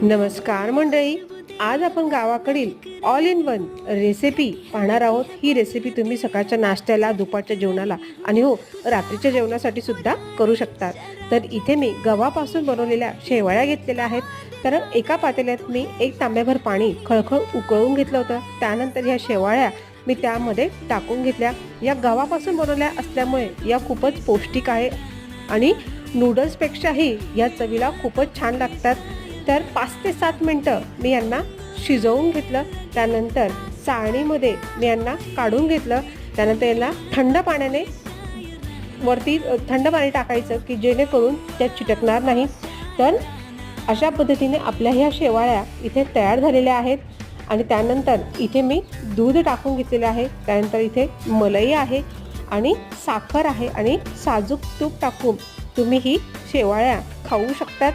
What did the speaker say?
नमस्कार मंडळी, आज आपण गावाकडील ऑल इन वन रेसिपी पाहणार आहोत। ही रेसिपी तुम्ही सकाळच्या नाश्त्याला, दुपारच्या जेवणाला आणि रात्रीच्या जेवणासाठी सुद्धा करू शकतात। तर इथे मी गव्हापासून बनवलेल्या शेवाळ्या घेतलेल्या आहेत। तर एका पातेल्यात मी 1 तांब्याभर पाणी खळखळ उकळून घेतलं होतं। त्यानंतर ह्या शेवाळ्या मी त्यामध्ये टाकून घेतल्या। या गव्हापासून बनवल्या असल्यामुळे या खूपच पौष्टिक आहे आणि नूडल्सपेक्षाही या चवीला खूपच छान लागतात। तर 5 ते 7 मिनटं मी यांना शिजवून घेतलं। त्यानंतर चाळणीमध्ये मी यांना काढून घेतलं। त्यानंतर याला थंड पाण्याने वरती थंड पाणी टाकायचं की जेणेकरून त्या चिटकणार नाही। तर अशा पद्धतीने आपल्या ह्या शेवाळ्या इथे तयार झालेल्या आहेत। आणि त्यानंतर इथे मी दूध टाकून घेतलेलं आहे। त्यानंतर इथे मलई आहे आणि साखर आहे आणि साजूक तूप टाकून तुम्ही ही शेवाळ्या खाऊ शकतात।